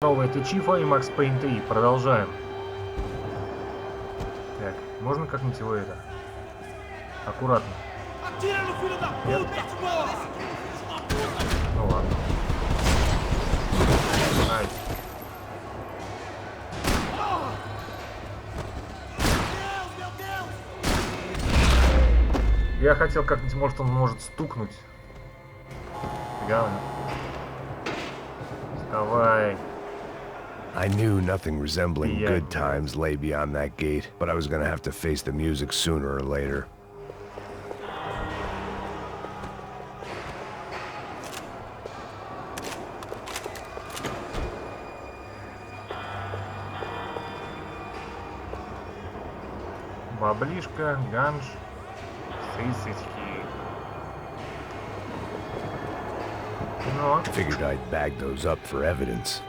Здорово, это Чифа и Макс Payne 3. Продолжаем. Так, можно как-нибудь его это? Аккуратно. Нет? Ну ладно. Ай. Я хотел как-нибудь, может, он может стукнуть. Реально. Вставай. I knew nothing resembling good times lay beyond that gate, but I was gonna have to face the music sooner or later. Баблишка, ганж, сысочки. Но. Figured I'd bag those up for evidence.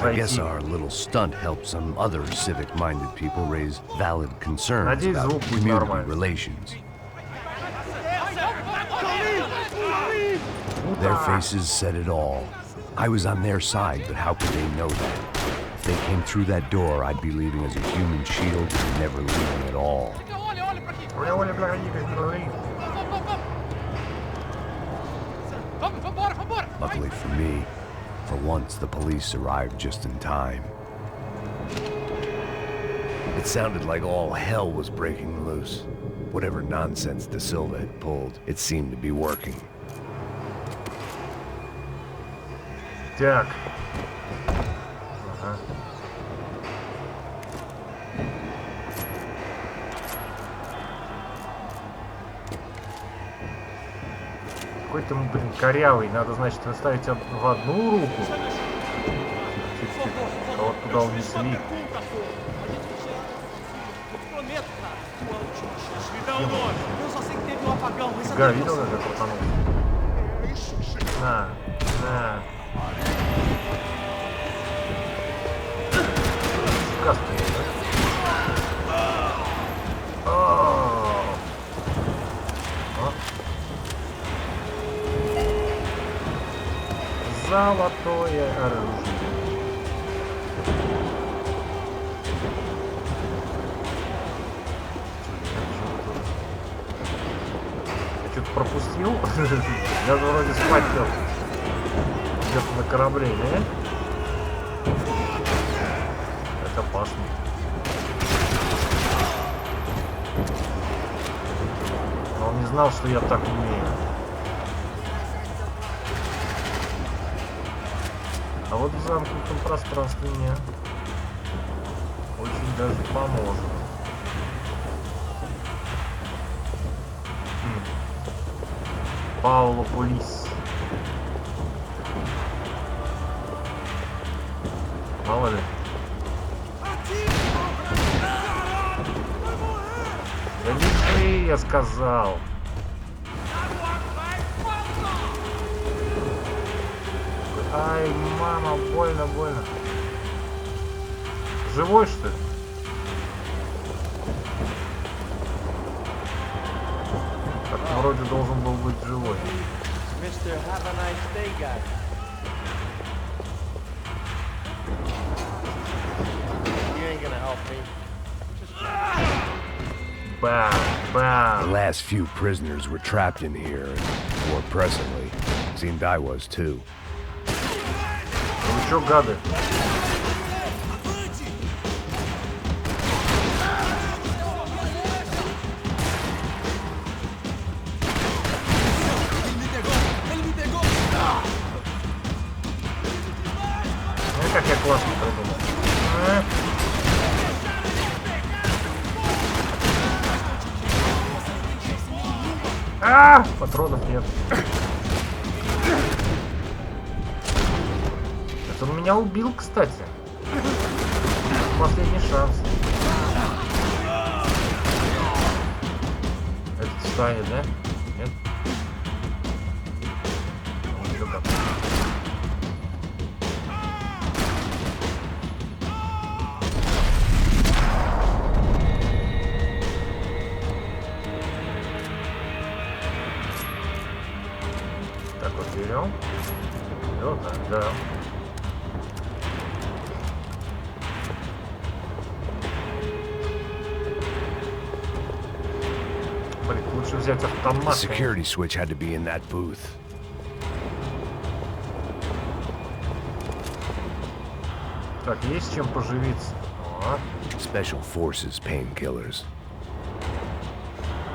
I guess our little stunt helped some other civic-minded people raise valid concerns about community relations. Their faces said it all. I was on their side, but how could they know that? If they came through that door, I'd be leaving as a human shield and never leaving at all. Luckily for me, for once, the police arrived just in time. It sounded like all hell was breaking loose. Whatever nonsense De Silva had pulled, it seemed to be working. Так. Ага. Какой-то, блин, корявый. Надо, значит, ставить в одну руку. Вот туда унесли. Га, видел, как я крутанул? На, на. Каски, да? Золотое оружие. Я что-то пропустил? Я вроде спать хотел. Где-то на корабле, не? Это опасно. Но он не знал, что я так умею. А вот в замкнутом пространстве мне очень даже поможет. Пауло Полис. Мало ли. Да не ты, я сказал. Ай, мама, больно, больно. Живой, что ли? Так, вроде должен был быть живой. Bam, bam. The last few prisoners were trapped in here, and more pressingly, seemed I was too. Ну чё, гады? Ну как я классно придумал. Патронов нет. Это он меня убил, кстати. Последний шанс. Это встанет, да? Нет? Еще как. Так вот берем. Вот так, да. Блин, лучше взять The автомат. security switch had to be in that booth. Так, есть чем поживиться. О, Special Forces painkillers.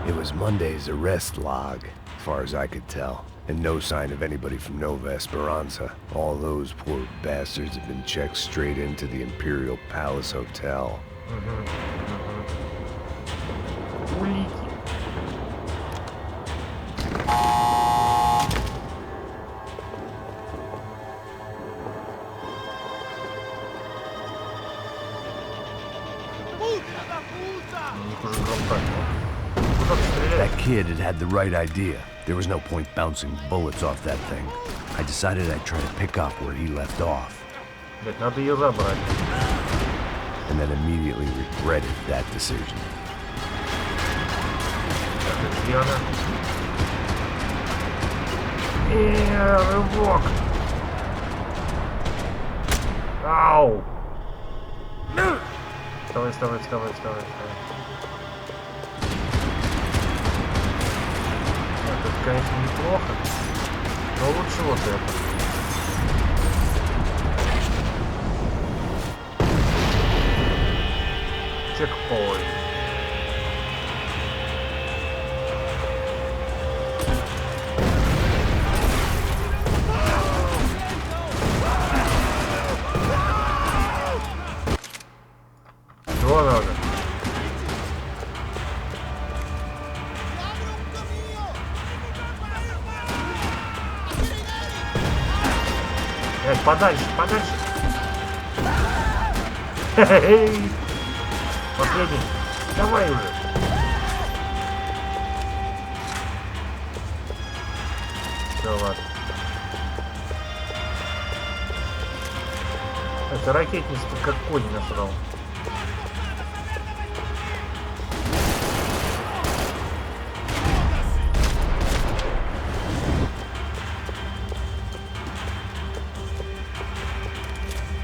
It was Monday's arrest log, as far as I could tell, and no sign of anybody from Nova Esperanza. All those poor bastards have been checked straight into the Imperial Palace Hotel. улики. У них уже громко. Куда ты стреляешь? That kid had the right idea. There was no point bouncing bullets off that thing. I decided I'd try to pick up where he left off, Блять, надо ее забрать. and then immediately regretted that decision. Так, где она? Рывок! Ау! Вставай, вставай, вставай, вставай, вставай. Так, это, конечно, неплохо, но лучше вот это. Чекпоинт. Что надо? Подальше, подальше. Хе-хе-хе. Последний. Давай уже. Все, ладно. Это ракетница как конь насрал.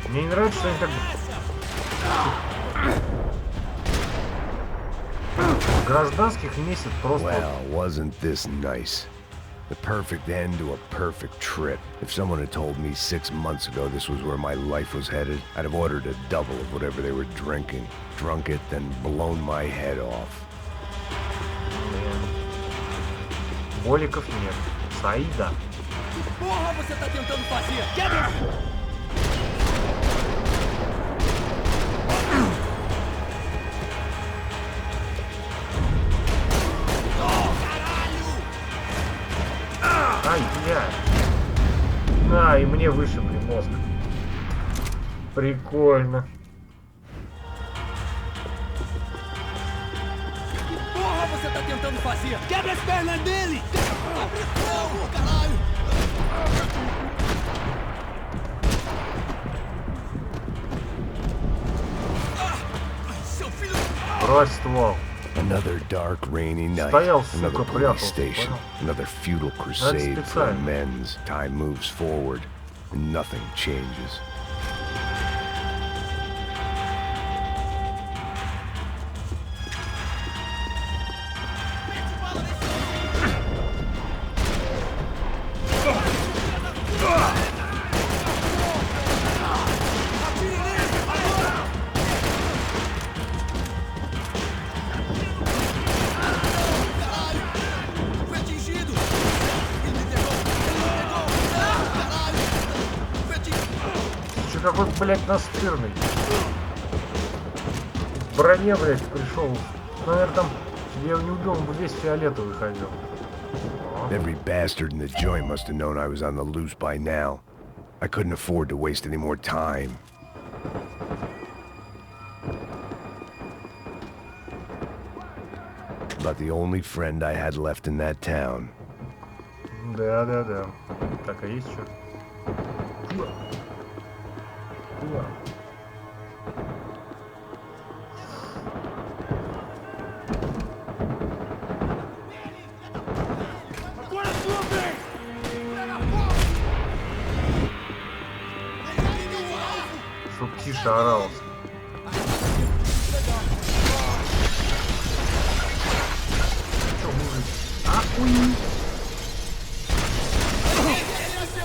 Мне не нравится, что они так гражданских месяц просто. Well, wasn't this nice? The perfect end to a perfect trip. If someone had told me 6 months ago this was where my life was headed, I'd have ordered a double of whatever they were drinking, drunk it, then blown my head off. Боликов нет. Саида. Porra, você tá tentando fazer? Quebra! Ай, бля. И мне вышибли мозг. Прикольно. Que porra você tá tentando fazer? Quebra as pernas dele! Abre fogo, caralho! Seu filho... Брось ствол. Another dark, rainy night. Стоял, Another сука, police прятался, station. понял? Another futile crusade for специально. amends. Time moves forward, and nothing changes. Foi atingido! Ele me pegou! Ele me pegou! Caralho! Foi atingido! Че какой, блядь, настырный. В броне, блядь, пришел. Наверное, там я неудобно бы весь фиолетовый ходил. Every bastard in the joint must have known I was on the loose by now. I couldn't afford to waste any more time. About the only friend I had left in that town. Да. Так, а есть что? Куда? тише оралось. Чё, мужик? Ахуй!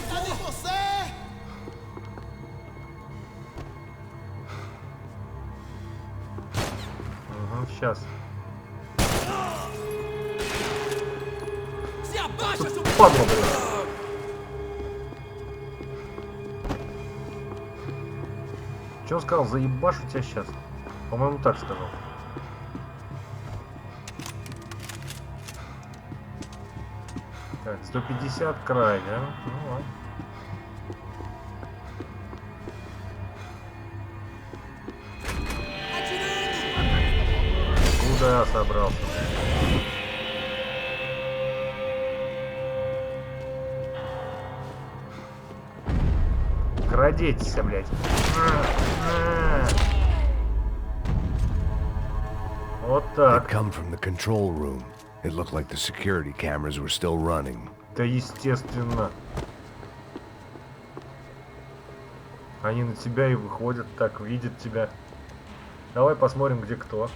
Cadê você? Сейчас. Se abaixa, seu Падла, блядь. Че он сказал? Заебашу тебя сейчас. По-моему, так сказал. Так, 150 край, да? Ну ладно. Куда собрался? Крадитесь, блядь. Вот They'd так. come from the control room. It looked like the security cameras were still running. Да естественно. Они на тебя и выходят, так, видят тебя. Давай посмотрим, где кто.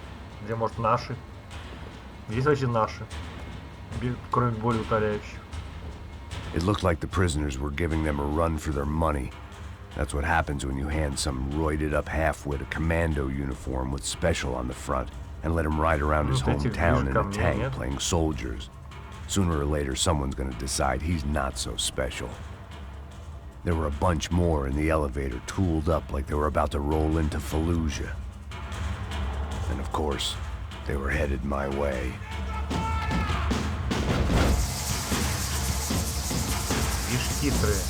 Где, может, наши. Есть вообще наши. Кроме боли утоляющих. It looked like the prisoners were giving them a run for their money. That's what happens when you hand some roided up halfwit a commando uniform with special on the front and let him ride around his hometown in a tank playing soldiers. Sooner or later, someone's gonna decide he's not so special. There were a bunch more in the elevator, tooled up like they were about to roll into Fallujah. And of course, they were headed my way. Видишь, хитрые.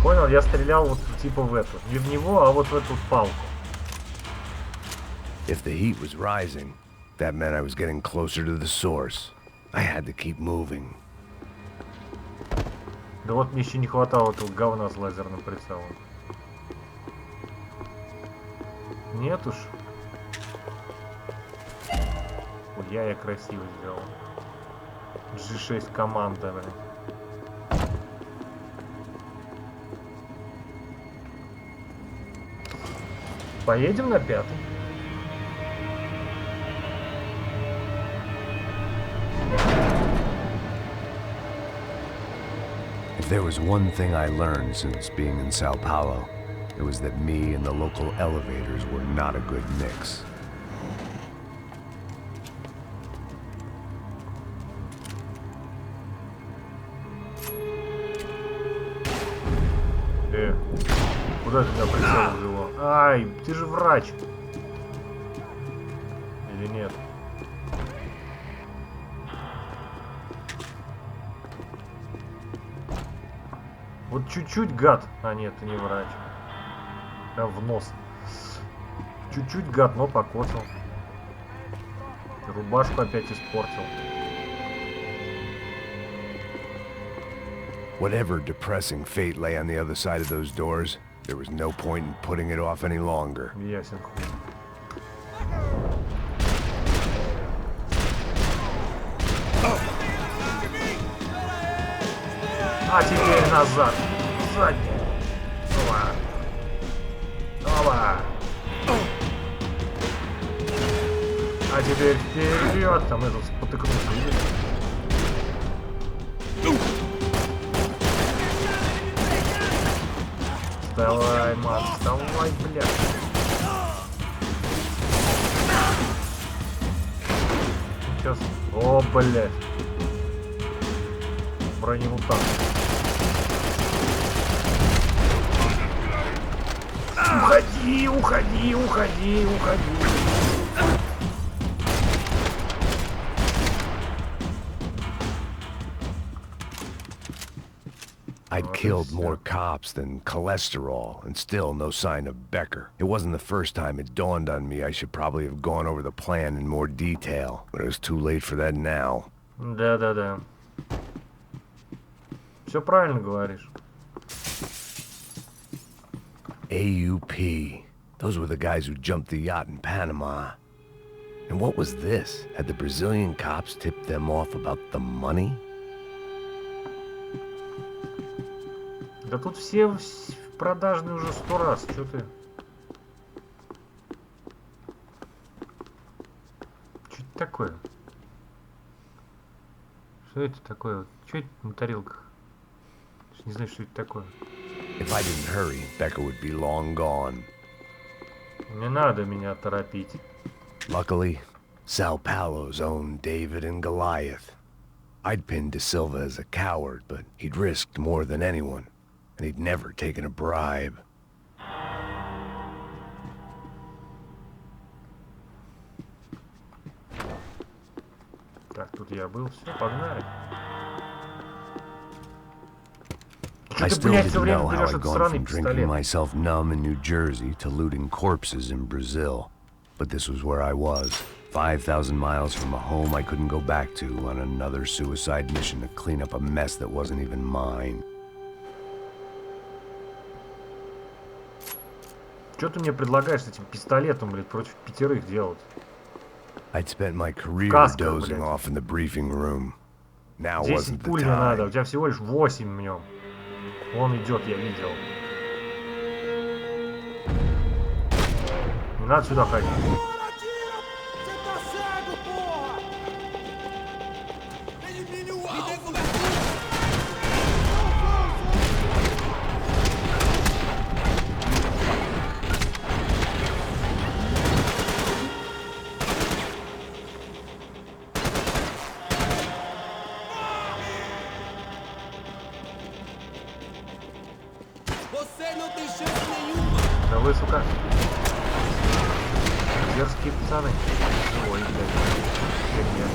Понял, я стрелял вот типа в эту. Не в него, а вот в эту палку. If the heat was rising, that meant I was getting closer to the source. I had to keep moving. Да вот мне еще не хватало этого говна с лазерным прицелом. Нет уж. Хуя я красиво сделал. G6 команда, блин. Поедем на 5-й. If there was one thing I learned since being in Sao Paulo, it was that me and the local elevators were not a good mix. Куда ты меня прицел вживал? Ай, ты же врач. Или нет? Вот чуть-чуть, гад. А нет, ты не врач. Прям в нос. Чуть-чуть, гад, но покоцал. Рубашку опять испортил. Whatever depressing fate lay on the other side of those doors, there was no point in putting it off any longer. Ясен хуй. А теперь назад. Задний. Опа. Опа. А теперь вперед. Там этот спотыкнулся, видели? Вставай, мам, вставай, блядь. сейчас. О, блядь. Бронемутант. Уходи, уходи, уходи, уходи. I'd killed more cops than cholesterol, and still no sign of Becker. It wasn't the first time it dawned on me I should probably have gone over the plan in more detail, but it was too late for that now. Да. Все правильно говоришь. AUP. Those were the guys who jumped the yacht in Panama. And what was this? Had the Brazilian cops tipped them off about the money? Да тут все продажные уже 100 раз. Что ты? Что это такое? Что это такое? Что это на тарелках? Не знаю, что это такое. If I didn't hurry, Becker would be long gone. Не надо меня торопить. Luckily, Sao Paulo's own David and Goliath. I'd pinned De Silva as a coward, but he'd risked more than anyone, and he'd never taken a bribe. Так, тут я был, все, погнали. I still didn't know how I'd gone from drinking myself numb in New Jersey to looting corpses in Brazil. But this was where I was, 5,000 miles from a home I couldn't go back to, on another suicide mission to clean up a mess that wasn't even mine. Что ты мне предлагаешь с этим пистолетом, блядь, против 5 делать? I'd spent my career dozing off in the briefing room. Now 10 wasn't the пуль не надо, у time. тебя всего лишь 8 в нем. Он идет, я видел. Не надо сюда ходить. Да вы, сука. Дерзкие пацаны. Ой, блядь. Нет.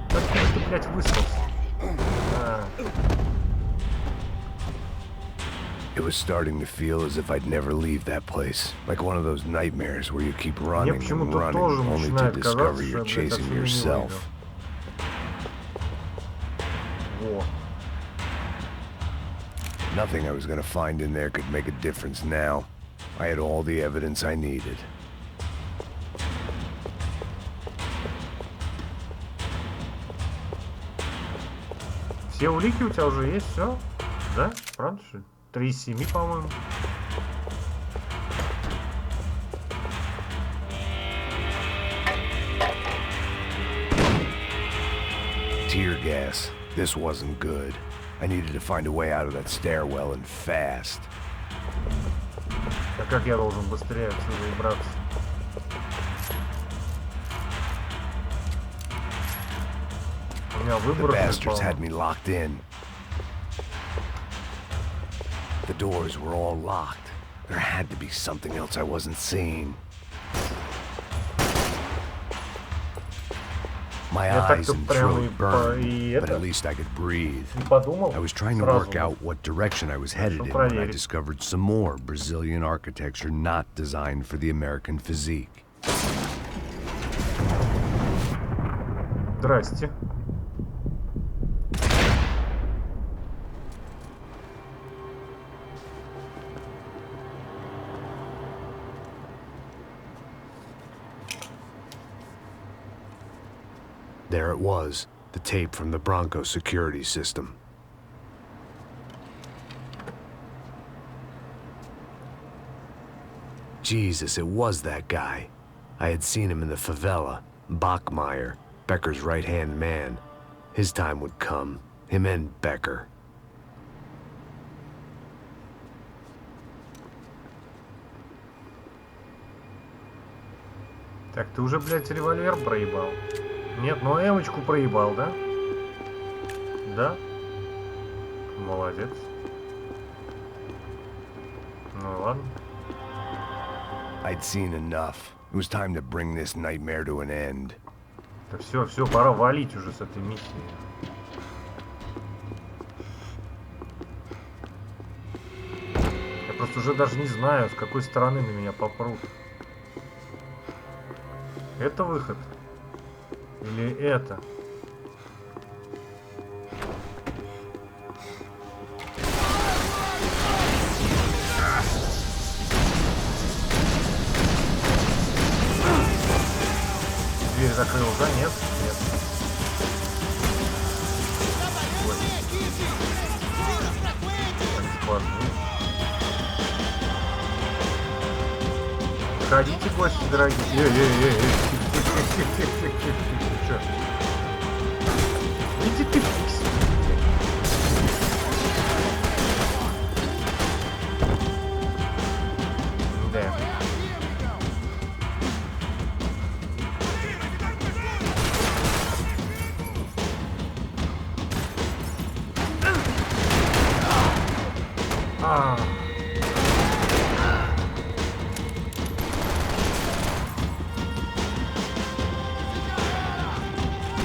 Как ты, блядь, выспался? It was starting to feel as if I'd never leave that place. Like one of those nightmares where you keep running and running only to discover you're chasing yourself. Во. Nothing I was gonna find in there could make a difference now. I had all the evidence I needed. Все улики у тебя уже есть, все? Да? Правда, что ли? 3 из 7, по-моему. Tear gas. This wasn't good. I needed to find a way out of that stairwell and fast. А как я должен быстрее отсюда убраться? У меня The выбор. bastards had me locked in. The doors were all locked. There had to be something else I wasn't seeing. My eyes and throat burned, but at least I could breathe. I was trying to work out what direction I was headed in when I discovered some more Brazilian architecture not designed for the American physique. Здрасте. There it was, the tape from the Bronco security system. Jesus, it was that guy. I had seen him in the favela, Bachmeyer, Becker's right-hand man. His time would come, him and Becker. Так, ты уже, блядь, револьвер проебал? Нет, но эмочку проебал, да? Да? Молодец. Ну ладно. I'd seen enough. It was time to bring this nightmare to an end. Да все, пора валить уже с этой миссии. Я просто уже даже не знаю, с какой стороны на меня попрут. Это выход? Или это? Дверь закрыл, да? Нет? Нет. Ой. Так складно. Ходите, гости дорогие. Чё? Иди ты. Да.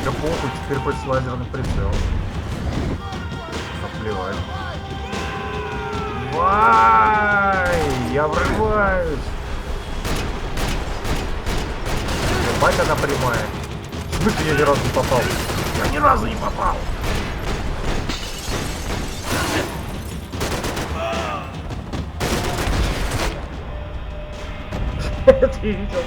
Да похуй, теперь хоть с лазерным прицелом. Наплевать. Вай! Я врываюсь! Ебать, она прямая. В смысле я ни разу не попал? Я ни разу не попал! Ты видел?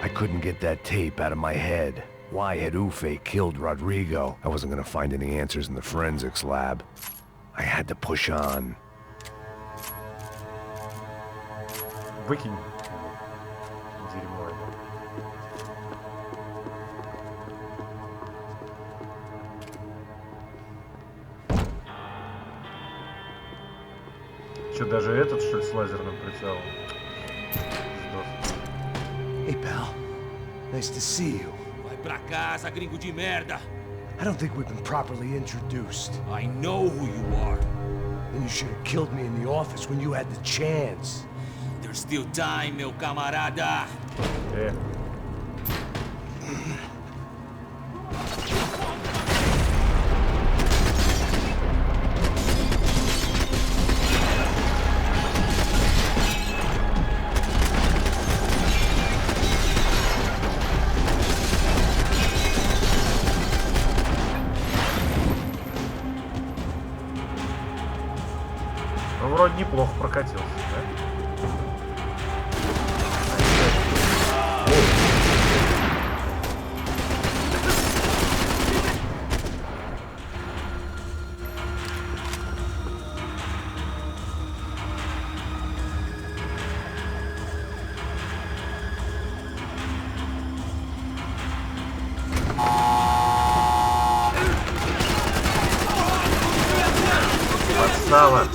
I couldn't get that tape out of my head. Why had Ufe killed Rodrigo? I wasn't gonna find any answers in the forensics lab. I had to push on. Выкинь. Дерьмо. Че, даже этот, что ли, с лазерным прицелом? Hey, pal. Nice to see you. Vai pra casa, gringo de merda. I don't think we've been properly introduced. I know who you are. Then you should have killed me in the office when you had the chance. There's still time, meu camarada. Yeah. Ну, вроде неплохо прокатился, да? Подстава.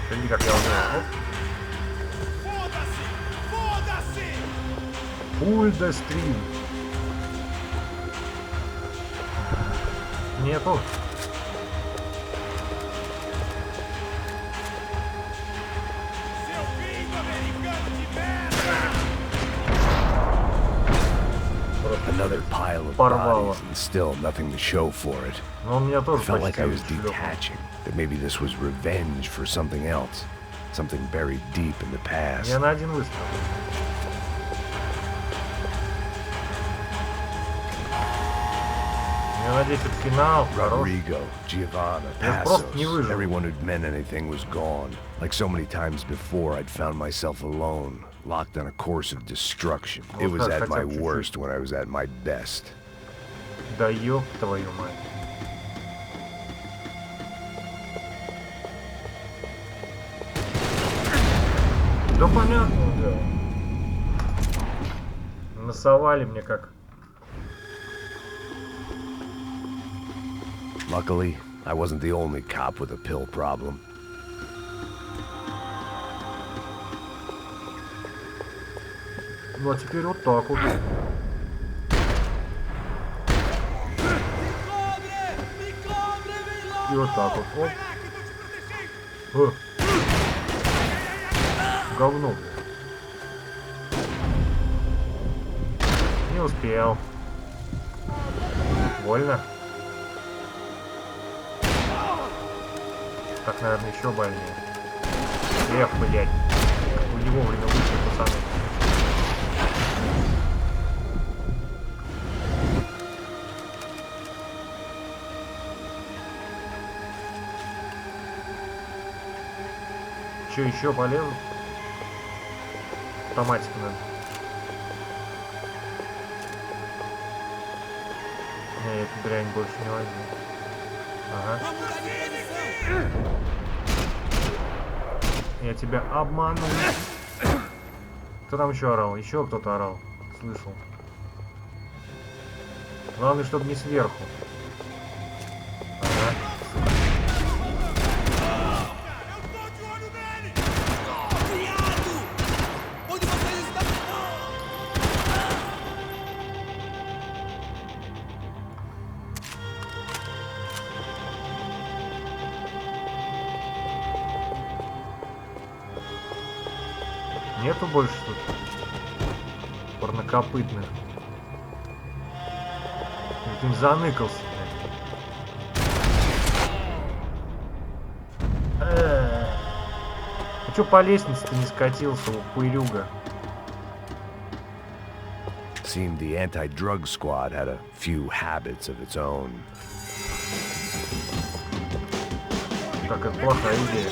Смотри, как я умею. Пуль до стрим. Нету. Another pile of bodies and still nothing to show for it. Но он меня тоже I felt like I was почти detaching, that maybe this was revenge for something else, something buried deep in the past. Я на один выстрел. Я надеюсь, это финал. Rodrigo, Giovanna, Я просто не Passos, выжил. everyone who'd meant anything was gone. Like so many times before, I'd found myself alone, locked on a course of destruction. It was at my worst when I was at my best. Да ёб твою мать. Да понятно, да. Насовали мне как. Luckily, I wasn't the only cop with a pill problem. Ну а теперь вот так вот. И вот так вот. Оп. Говно. Не успел. Больно? Так, наверное, еще больнее. Эх, блядь. Как вы не вовремя вышли, пацаны. Че, еще полезу? Автоматика, наверное. Не, эту дрянь больше не возьму. Ага. Я тебя обманул. Кто там еще орал? Еще кто-то орал. Слышал. Главное, чтобы не сверху. Ага. Нету больше тут парнокопытных. Этим заныкался. А чё по лестнице-то не скатился, пырюга? Seemed the anti-drug squad had a few habits of its own. Так, это плохая идея.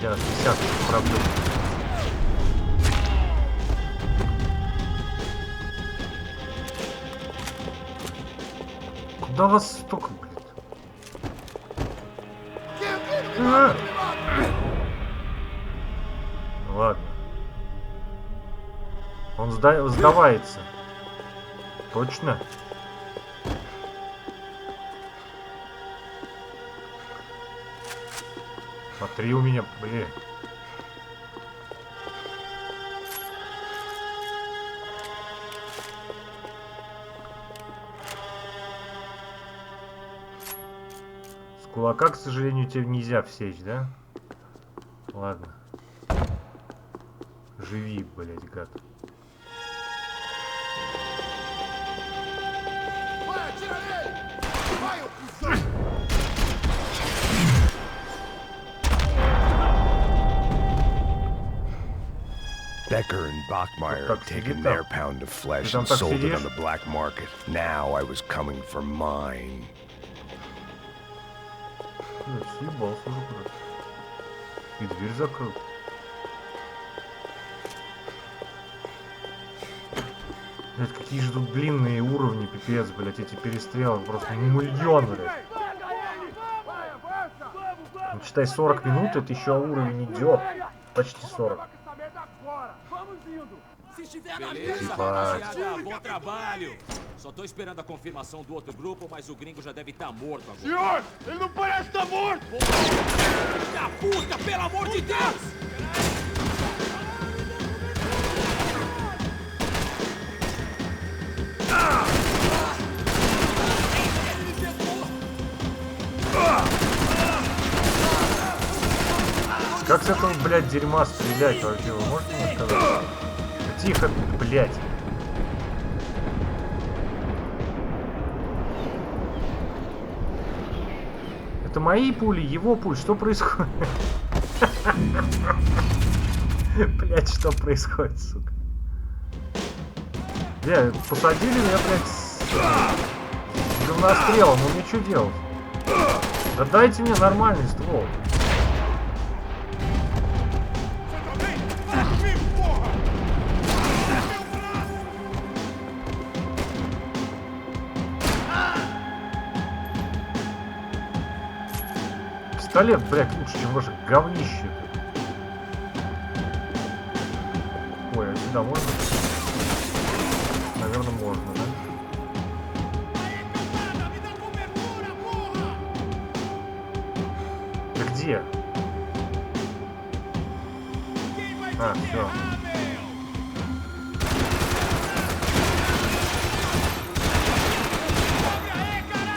Сейчас, десятку проблем. Куда вас столько, блядь? Ладно. Он сдавается. Точно? Смотри у меня, блин. С кулака, к сожалению, тебе нельзя всечь, да? Ладно. Живи, блядь, гад. Becker and Bachmeyer had taken their pound of flesh and sold it on the black market. Now I was coming for mine. Съебался уже куда-то. И дверь закрыл. Блять, какие же тут длинные уровни, пипец, блять, эти перестрелы просто миллион, блять. Ну, читай, 40 минут, это еще уровень идет. Почти 40. Beleza, rapaziada, bom trabalho. Só tô esperando a confirmação do outro grupo, mas o gringo já deve estar morto agora. Senhor, ele não parece estar morto! Filho da puta, pelo amor de Deus! Как с этого, блядь, дерьма стрелять вообще? Вы можете мне сказать? Тихо, блядь. Это мои пули, его пули. Что происходит? Блядь, что происходит, сука? Бля, посадили меня, блядь, огнострелом, ну мне что делать? Да дайте мне нормальный ствол. Пистолет, блядь, лучше, чем ваше говнище. Ой, а сюда можно? Наверное, можно, да? Да где? А, все.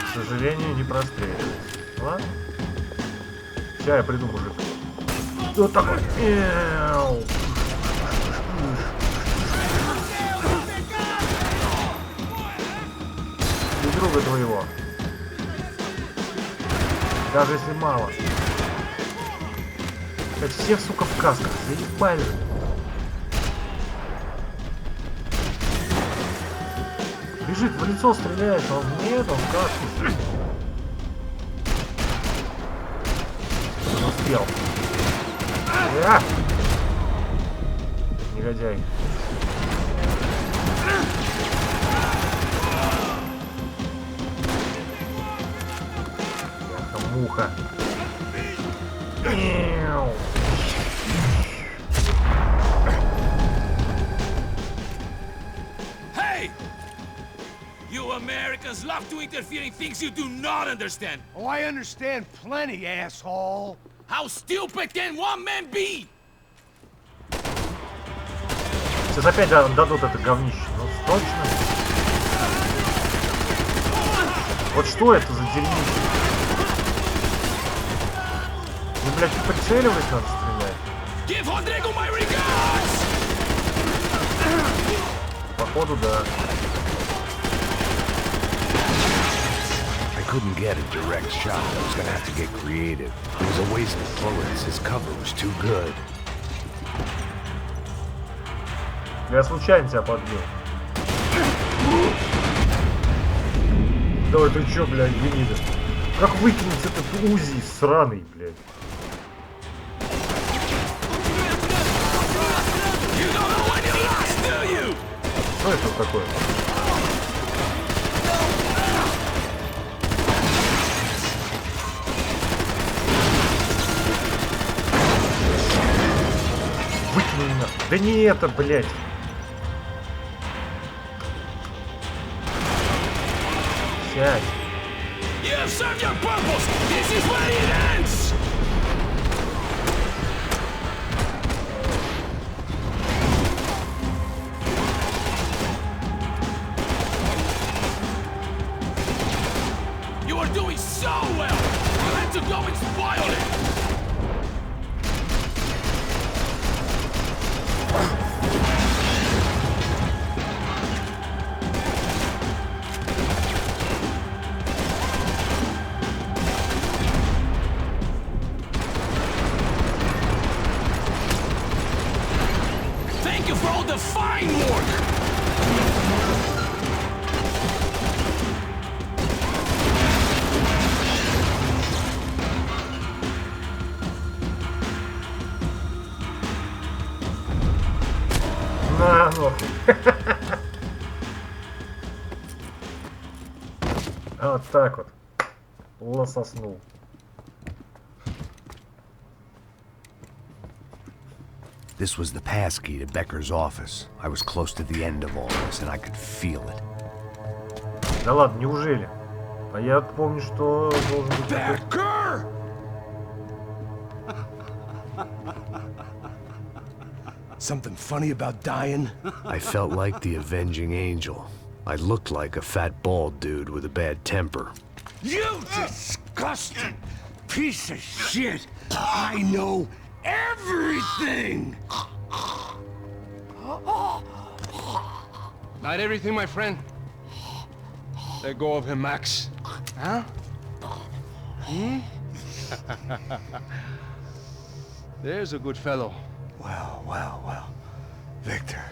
К сожалению, не простреливается. Ладно? Сейчас я приду, мужик. Вот так вот. И друга твоего. Даже если мало. Как все, сука, в касках. Заебали же. Бежит в лицо, стреляет, он нет, он в каске. Не успел. Негодяй. Муха. Hey! You Americans love to interfere in things you do not understand. Oh, I understand plenty, asshole. How stupid can one man be? Сейчас опять дадут это говнище. Ну, точно. Вот что это за дерьмище? Ну, блядь, прицеливать надо стрелять. Give Rodrigo my regards! Походу, да. I couldn't get a direct shot. I was gonna have to get creative. It was a waste of bullets. His cover was too good. Я случайно тебя подбил. Давай, ты чё, блядь, гнида? Как выкинуть этот УЗИ сраный, блядь? Что это такое? Выкинул меня. Да не это, блядь. Сядь. You have served your purpose! This is where it ends! You are doing so well! You had to go and spoil it! Thank you for all the fine work! На, нахуй. Вот так вот. Лососнул. This was the passkey to Becker's office. I was close to the end of all this, and I could feel it. Да ладно, неужели? А я помню, что должен быть... Becker! Something funny about dying? I felt like the avenging angel. I looked like a fat bald dude with a bad temper. You disgusting piece of shit! I know everything! Not everything, my friend. Let go of him, Max. Huh? Hmm? There's a good fellow. Well, well, well. Victor,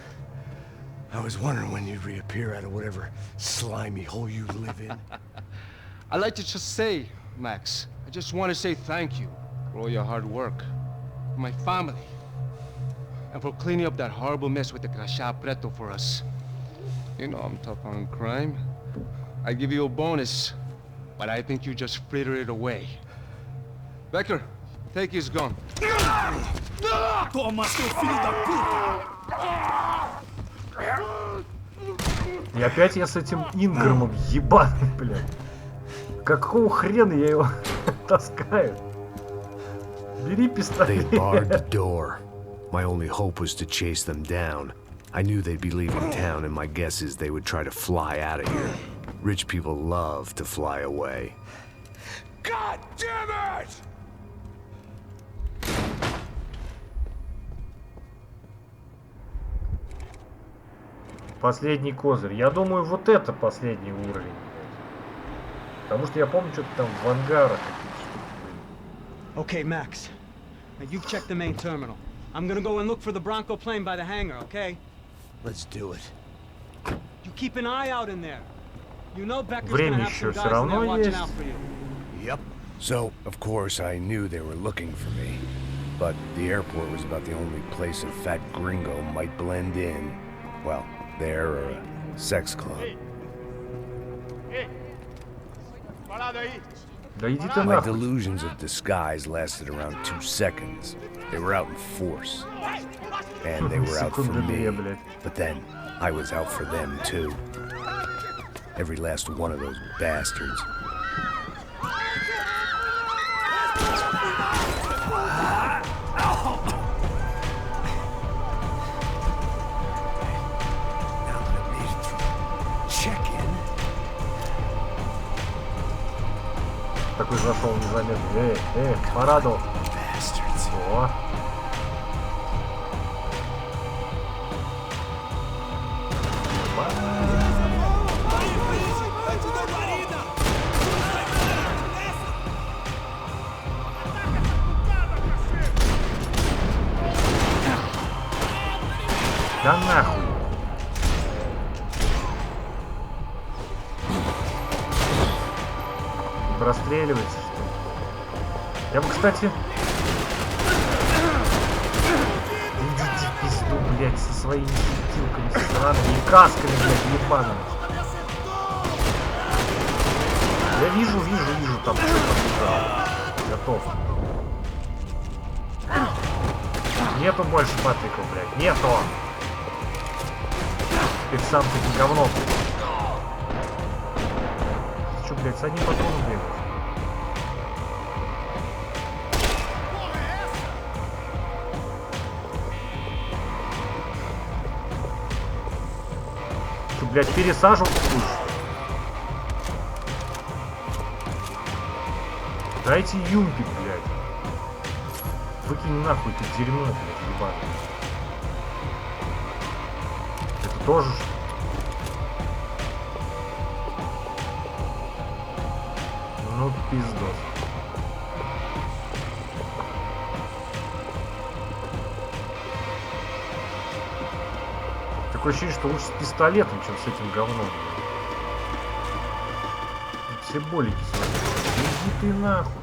I was wondering when you'd reappear out of whatever slimy hole you live in. I'd like to just say, Max, I just want to say thank you for all your hard work, for my family, and for cleaning up that horrible mess with the crachá preto for us. You know I'm tough on crime. I give you a bonus, but I think you just frittered it away. Becker, take his gun. Toma, seu filho da puta! И опять я с этим Инграмом ебаным, блядь. Какого хрена я его таскаю? Бери пистолет. They barred the door. My only hope was to chase them down. I knew they'd be leaving town, and my guess is they would try to fly out of here. Rich people love to fly away. God damn it! Последний козырь. Я думаю, вот это последний уровень. Потому что я помню, что-то там в ангарах какие-то штуки были. Okay, Max. Now you've checked the main terminal. I'm gonna go and look for the Bronco plane by the hangar, okay? Let's do it. You keep an eye out in there. You know Becker's Время gonna have еще some все guys in there равно watching есть. out for you. Yep. So, of course, I knew they were looking for me. But the airport was about the only place a fat gringo might blend in. Well, there or a sex club. Да иди ты My нахуй. delusions of disguise lasted around 2 seconds. They were out in force. And they were out for Секунды me. две, блядь. But then, I was out for them, too. Every last one of those bastards. Такой зашел незаметно. Порадовал. О. Да нахуй. Простреливается, что ли? Я бы, кстати... Идите в пизду, блядь, со своими светилками, сраными и касками, блядь, ебаными. Я вижу, там что-то побежало. Готов. Нету больше Патриков, блядь, нету. Ты сам с этим говном. Ты что, блядь, с одним патроном бегаешь? Что, блядь, пересаживать будешь? Дайте юмпик, блядь. Выкинь нахуй это дерьмо, блядь, ебаное. Это тоже ж... Ну, пиздос. Такое ощущение, что лучше с пистолетом, чем с этим говном. Все болики свои. Иди ты нахуй.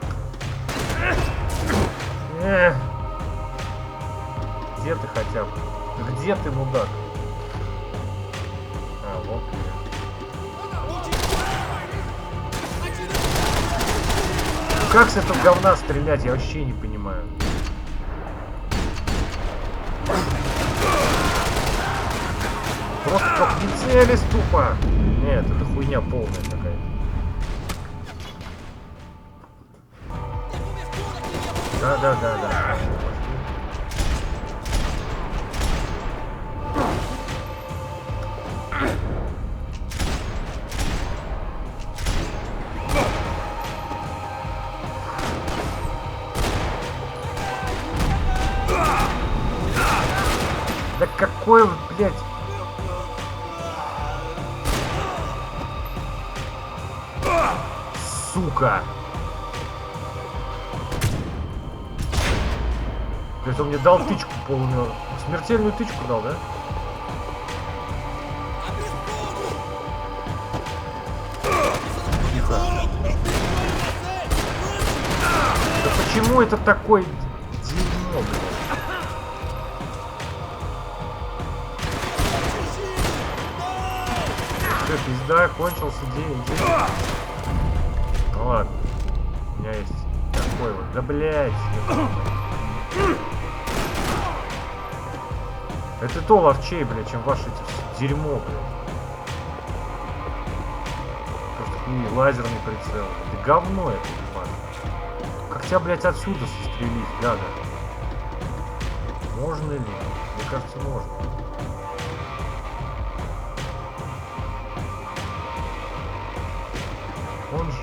Где ты хотя бы? Где ты, мудак? А, вот. Как с этого говна стрелять, я вообще не понимаю. Просто как не целись тупо. Нет, это хуйня полная такая. Да. Да какой, блядь. Сука. То есть он мне дал тычку полную. Смертельную тычку дал, да? Тихо. почему это такой дерьмо, блядь? Все, пизда, кончился день. Ну ладно. У меня есть такой вот. Да блядь. Это то ловчей, блядь, чем ваши эти дерьмо, блядь. Просто хуй, лазерный прицел. Да говно это, ебать. Как тебя, блядь, отсюда застрелить, гада? Можно ли? Мне кажется, можно. Он же...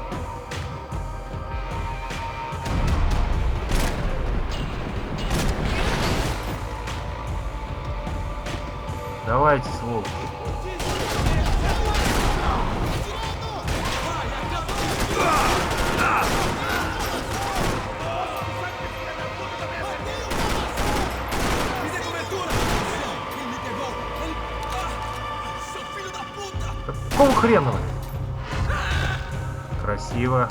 Давайте, сволочи. Какого хрена? Красиво.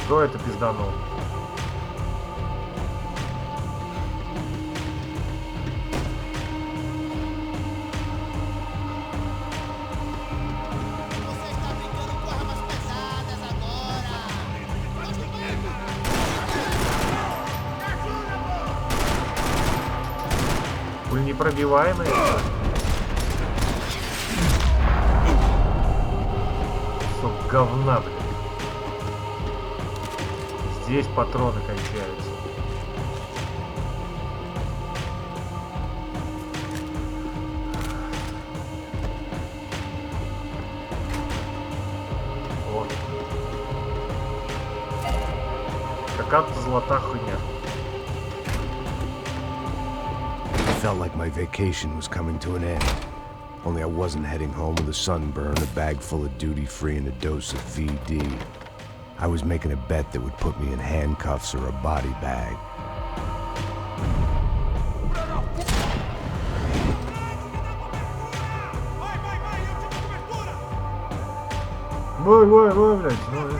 Кто это пизданул? Пульнепробиваемый. Кусок говна, блин. Здесь патроны кончаются. Вот. Какая-то золотая хуйня. Felt like my vacation was coming to an end. Only I wasn't heading home with a sunburn, a bag full of duty-free, and a dose of VD. I was making a bet that would put me in handcuffs or a body bag. Ой, блядь, ну...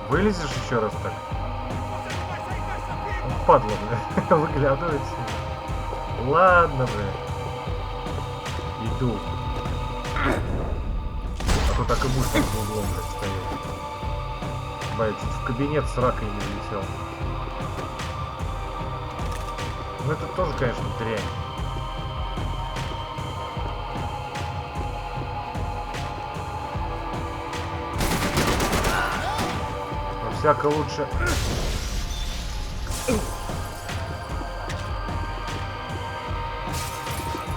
Вылезешь еще раз так? Он падла, бля, выглядывается. Ладно, бля. Иду. А то так и будешь там за углом, блядь, стоять. Бля, чуть в кабинет с ракой не влетел. Ну это тоже, конечно, дрянь. Всяко лучше.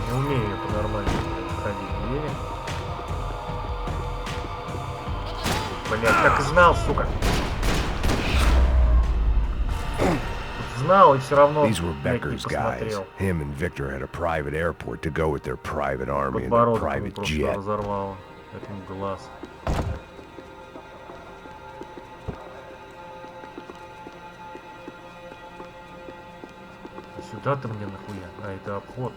Не умею я по-нормальному ходить в двери. Блять, так и знал, сука. Знал и все равно, These were блядь, не Becker's guys. посмотрел. Him and Victor had a private airport to go with their private army and their Подбородок ему private просто jet. разорвало. Этому глаз. Сюда-то мне нахуя? А это обход.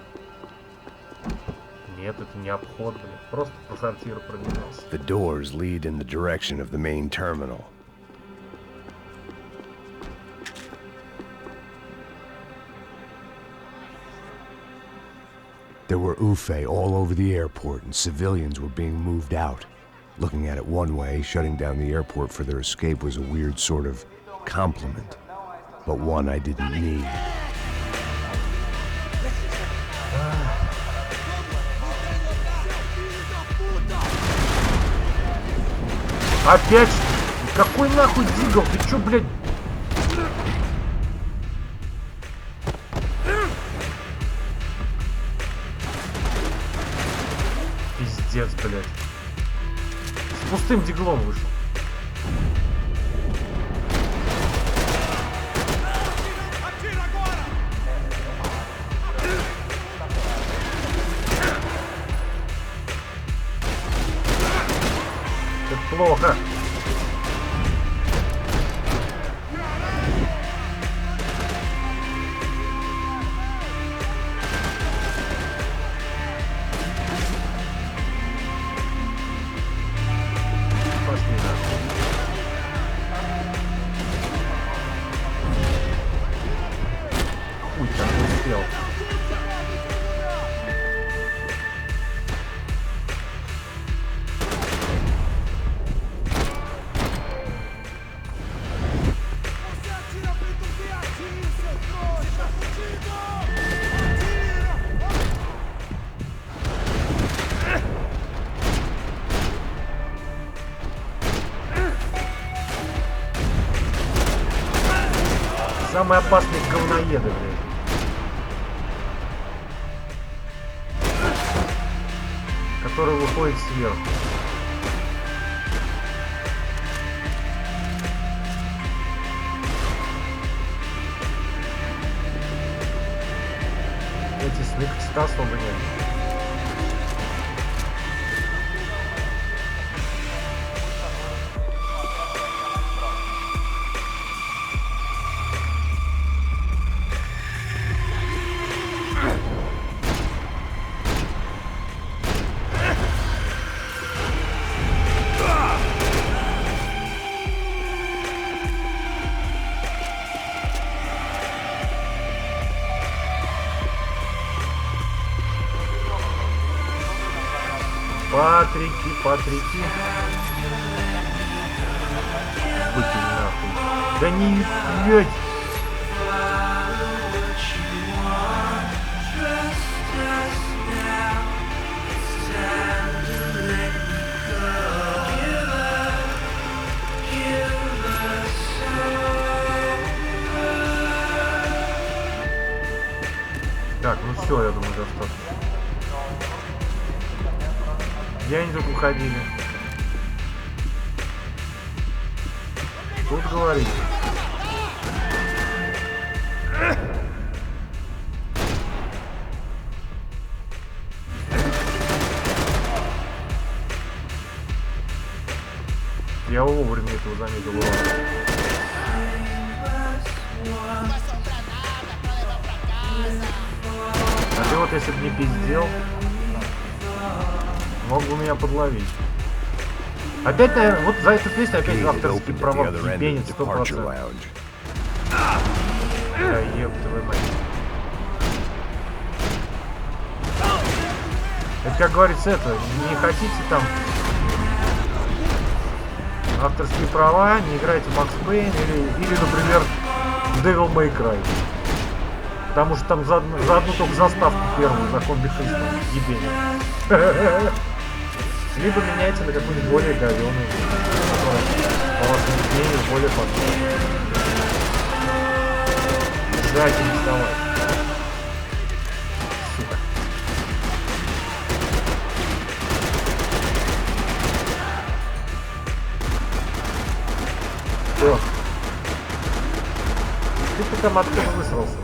Нет, это не обход, блин. Просто по сортиру пробежался. The doors lead in the direction of the main terminal. There were UFE all over the airport and civilians were being moved out. Looking at it one way, shutting down the airport for their escape was a weird sort of compliment, but one I didn't need. Опять? Какой нахуй дигл? Ты чё, блядь? Пиздец, блядь. С пустым диглом вышел. плохо. Пошли нахуй. Хуй там не успел. Самые опасные говноеды, блядь. Которые выходят сверху. Эти сны особо нет. Патрики. Выкинь нахуй. Да не, блядь. Так, ну все, я думаю, достаточно. Где они тут уходили? Тут говорит. Я вовремя этого заметил. А ты вот если бы не пиздел, мог бы меня подловить. Опять, наверное, вот за эту песню опять авторские права ебенит 100%. Да еб твою мать. Это как говорится, это, не хотите там авторские права, не играйте в Макс Пейн или, например, в Devil May Cry. Потому что там за одну только заставку первую за комби-фейстом ебенит. Либо меняйте на какую-нибудь более говёную, которая, по вашему мнению, более подходит. Дайте не вставать. Сука. О. Ты там откуда высрался?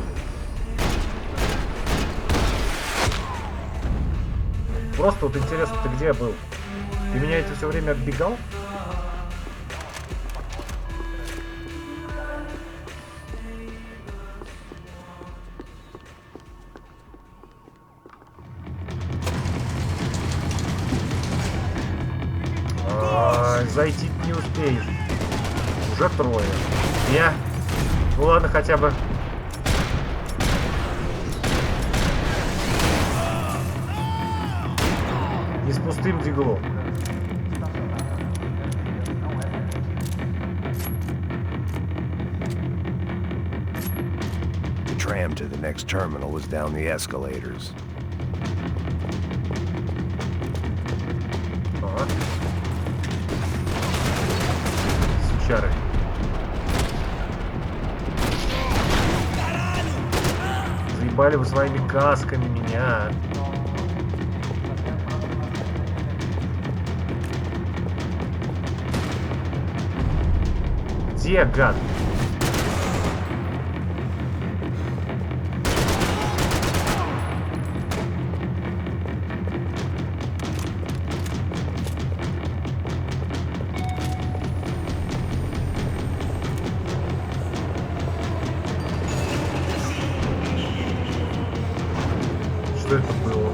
Просто вот интересно, ты где был? Ты меня это все время оббегал? Зайти не успеешь. Уже трое. Ну ладно, хотя бы. Не с пустым диглом. The tram to the next terminal was down the escalators. Ага. Сучары. Заебали вы своими касками меня. Где, гад? что это было?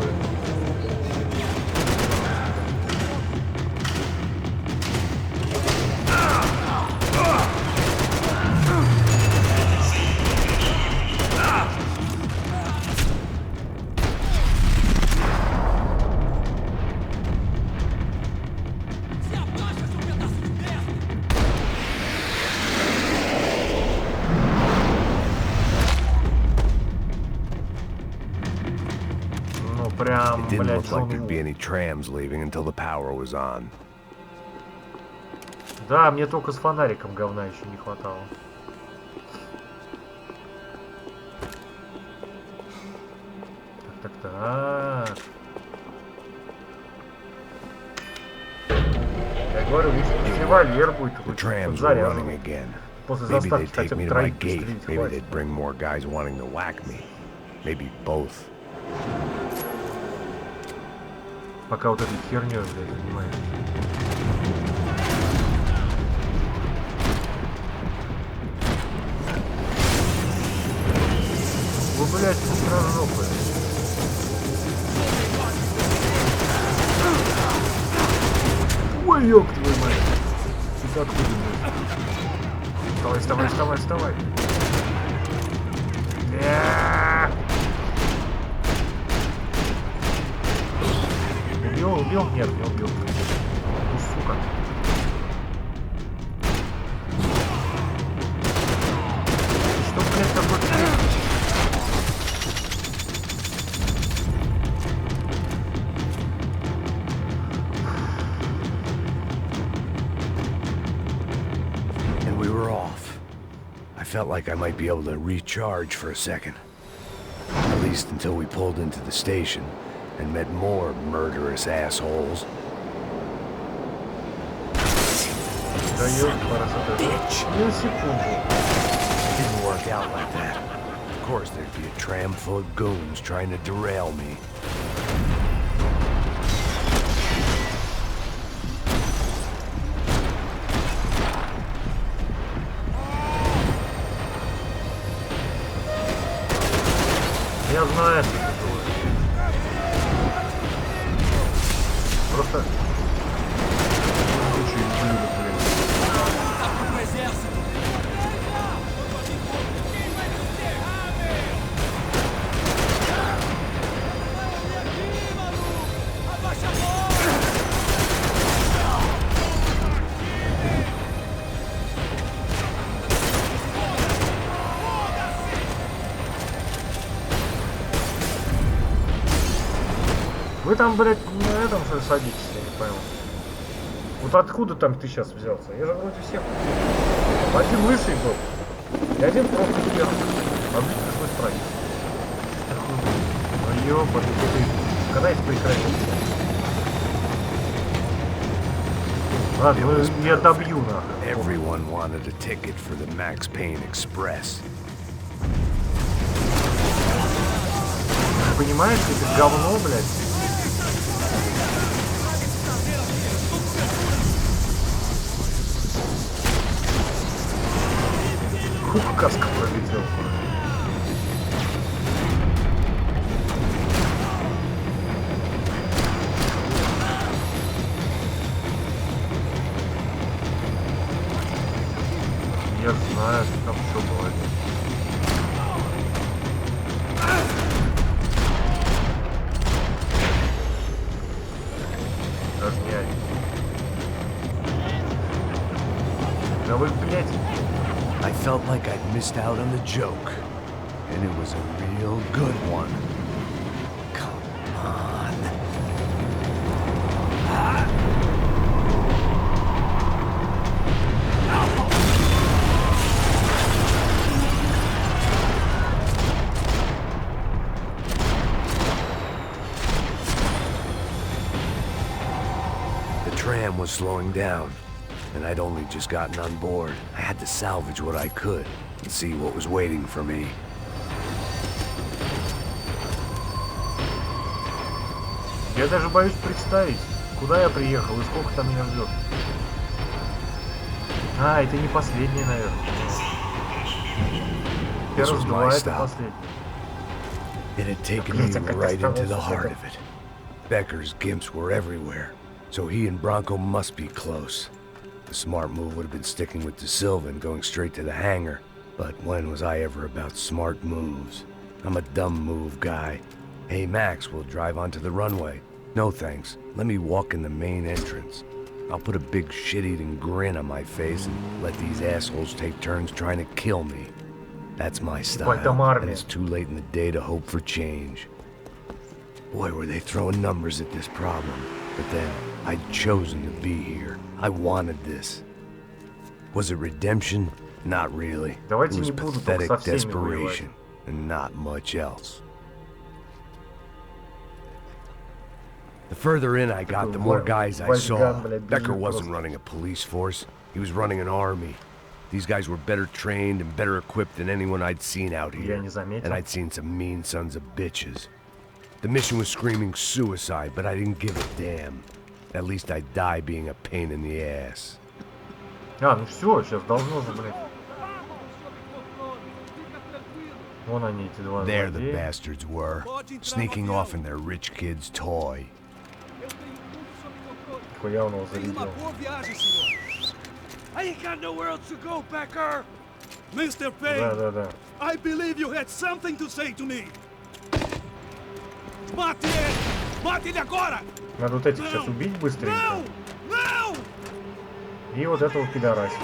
It didn't look like there'd be any trams leaving until the power was on. Да, мне только с фонариком говна еще не хватало. Так. Я говорю, лучше револьвер будет заряжен. После заставки хотя бы троих пострелить Maybe they'd bring more guys wanting to whack me. Maybe both. Пока вот этой херней, блядь, занимаюсь. Вы, блядь, пустражопы. Ой, ёб твою мать. Это откуда, блядь? Вставай. Убил? Нет, не убил. Ну, сука. Что, блядь, такое? And we were off. I felt like I might be able to recharge for a second. At least until we pulled into the station and met more murderous assholes. Bitch! Didn't work out like that. Of course, there'd be a tram full of goons trying to derail me. Я знаю, что это было. Просто... Очень блюдо, блин. Вы там, блядь, на этом что ли садитесь, я не пойму. Вот откуда там ты сейчас взялся? Я же вроде всех. Один лысый был. И один просто первый. А мне пришлось тратить. Ну ёбаный, ты когда это прекратится? Ладно, ну я добью нахуй. Everyone wanted a ticket for the Max Payne Express. Понимаешь, это говно, блядь? Хух, каска пролетел. Я знаю, что там все бывает. Даже не один. Да вы, блядь. I felt like I'd missed out on the joke, and it was a real good one. Come on. The tram was slowing down. And I'd only just gotten on board. I had to salvage what I could and see what was waiting for me. Я даже боюсь представить, куда я приехал и сколько там меня ждет. А, это не последний, наверное. Первый два это последний. It had taken me right into the heart of it. Becker's gimps were everywhere, so he and Bronco must be close. The smart move would have been sticking with De Silva and going straight to the hangar, but when was I ever about smart moves? I'm a dumb move guy. Hey Max, we'll drive onto the runway. No thanks, let me walk in the main entrance. I'll put a big shit-eating grin on my face and let these assholes take turns trying to kill me. That's my style, and it's too late in the day to hope for change. Boy, were they throwing numbers at this problem. But then, I'd chosen to be here. I wanted this. Was it redemption? Not really. It was pathetic desperation, and not much else. The further in I got, the more guys I saw. Becker wasn't running a police force. He was running an army. These guys were better trained and better equipped than anyone I'd seen out here. And I'd seen some mean sons of bitches. The mission was screaming suicide, but I didn't give a damn. At least I'd die being a pain in the ass. А, ну все, сейчас должно же, блин. Вон они, эти два. There the bastards were, sneaking off in their rich kid's toy. Хуя он его зарядил. I ain't got nowhere else to go, Becker! Mr. Payne, Да. I believe you had something to say to me. Mate ele agora! Надо вот этих сейчас убить быстренько. No! И вот этого пидорасика.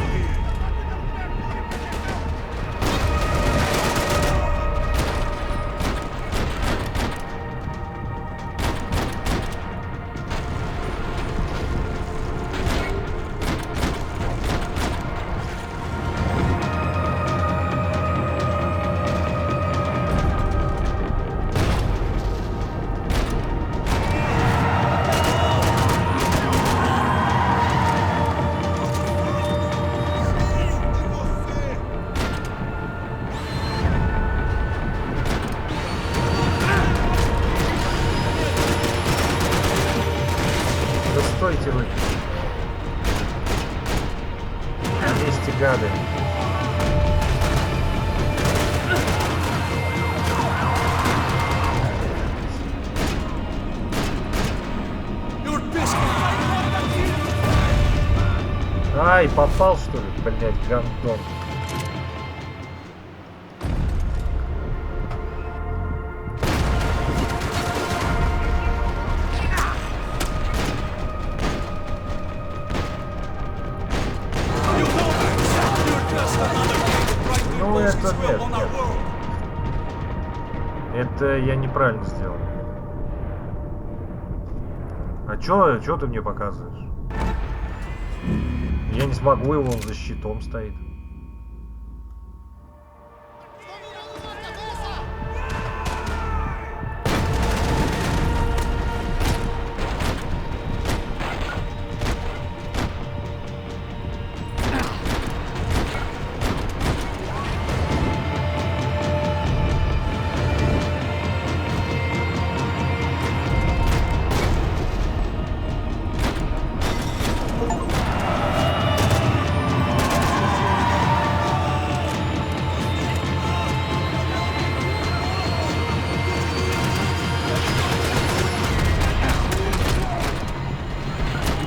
Стойте вы. Вместе, гады. Ай, попал что ли, блять, гандон. Ну это нет. Это я неправильно сделал. А чё ты мне показываешь? Я не смогу его, он за щитом стоит.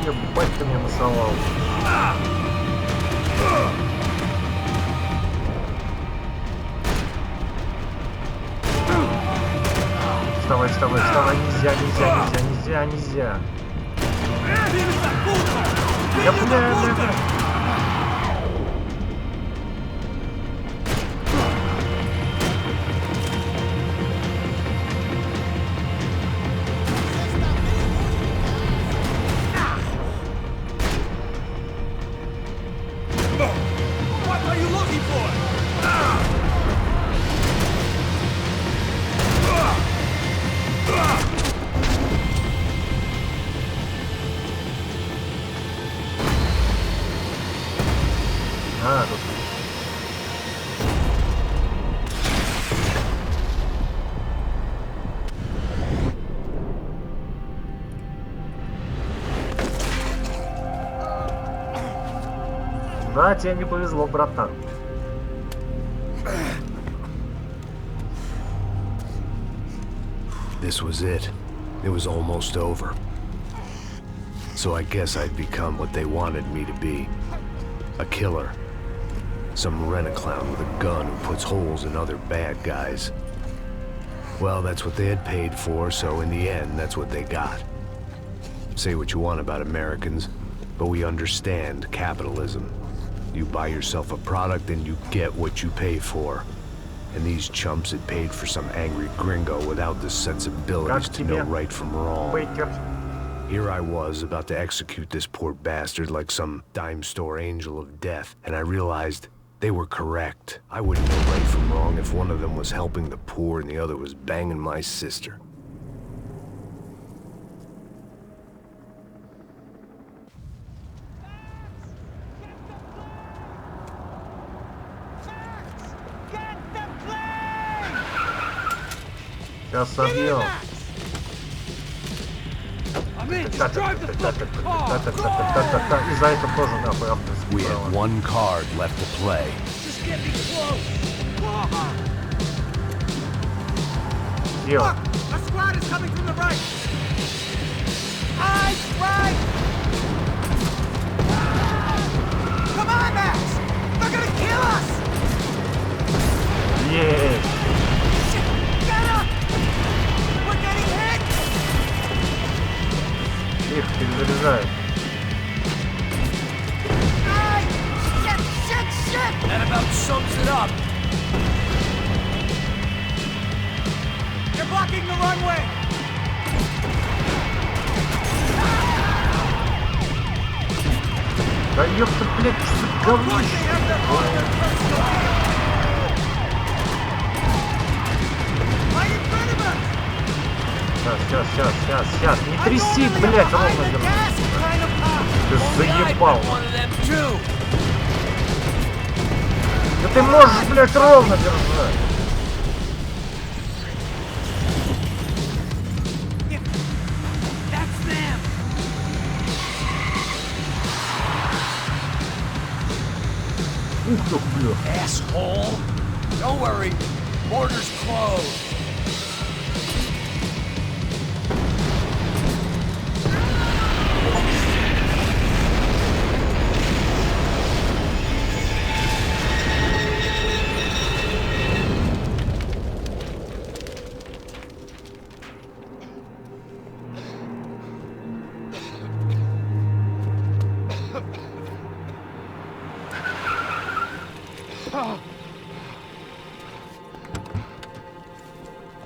Ебать ты меня насовал. Вставай, нельзя. Я бля. What are you looking for? А, тут. Да, тебе не повезло, братан. This was it. It was almost over. So I guess I'd become what they wanted me to be. A killer. Some rent-a-clown with a gun who puts holes in other bad guys. Well, that's what they had paid for, so in the end, that's what they got. Say what you want about Americans, but we understand capitalism. You buy yourself a product and you get what you pay for. And these chumps had paid for some angry gringo without the sensibilities to know right from wrong. Here I was about to execute this poor bastard like some dime store angel of death, and I realized they were correct. I wouldn't know right from wrong if one of them was helping the poor and the other was banging my sister. Сейчас собьем. И за это тоже нахуй авторские We had one card left to play. Дело. A squad is coming from the right. Eyes right. Come on, Max. They're gonna kill us. Есть. Get up. We're getting hit. Их перезаряжают. Shit. That about sums it up. They're blocking the runway. Да ёпта, блядь, что за говнище? Сейчас. Не тряси, блядь, ровно держи. Ты заебал. Да ты можешь, блядь, ровно держать. Ух ты, бля. Asshole! Don't worry, border's closed.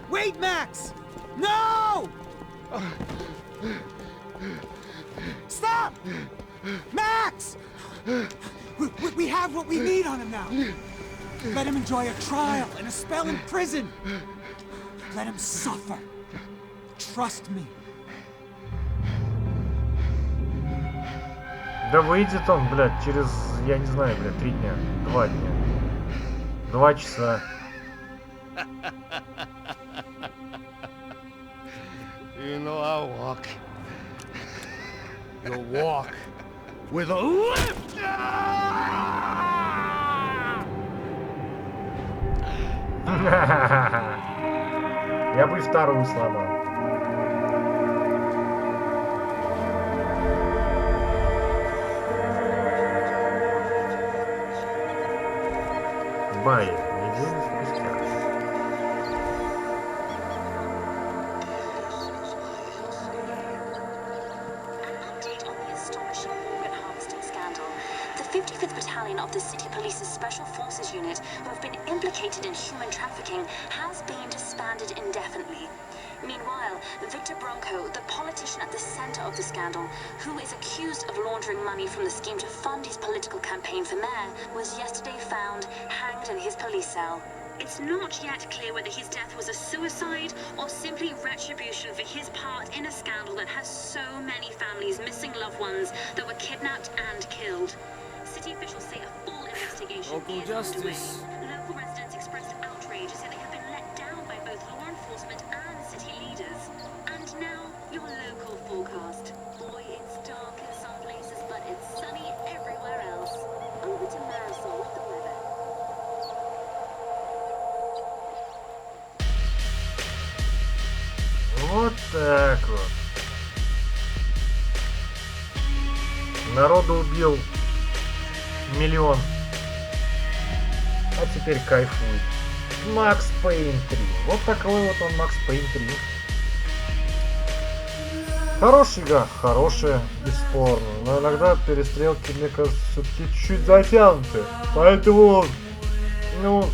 Wait, Max! No! Stop! Max! We have what we need on him now. Let him enjoy a trial and a spell in prison. Let him suffer. Trust me. Да выйдет он, блядь, через, я не знаю, блядь, 3 дня. 2 дня. 2 часа. You know I'll walk. You'll walk with a lift! Я бы и вторую сломал. Бай, неделю спустя. The 55th Battalion of the City Police's Special Forces Unit, who have been implicated in human trafficking, has been disbanded indefinitely. Meanwhile, Victor Bronco, the politician at the center of the scandal, who is accused of laundering money from the scheme to fund his political campaign for mayor, was yesterday found hanged in his police cell. It's not yet clear whether his death was a suicide or simply retribution for his part in a scandal that has so many families missing loved ones that were kidnapped and killed. City officials say a full investigation is underway. Local residents expressed outrage, saying they have been let down by both law enforcement and city leaders. And now, your local forecast. Boy, it's dark in some places, but it's sunny everywhere else. Over to Marisol with the weather. Так вот. Народу убил миллион. А теперь кайфует. Макс Пейн 3. Вот такой вот он, Макс Пейн 3. Хорошая игра, хорошая, бесспорно. Но иногда перестрелки, мне кажется, все-таки чуть затянуты. Поэтому, ну,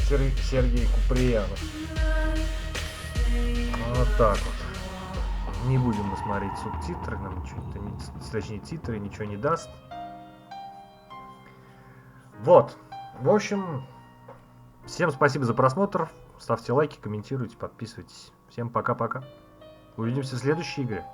Сергей Куприянов. Вот так вот. Не будем мы смотреть субтитры, нам ничего-то не, точнее титры ничего не даст. Вот. В общем, всем спасибо за просмотр. Ставьте лайки, комментируйте, подписывайтесь. Всем пока-пока. Увидимся в следующей игре.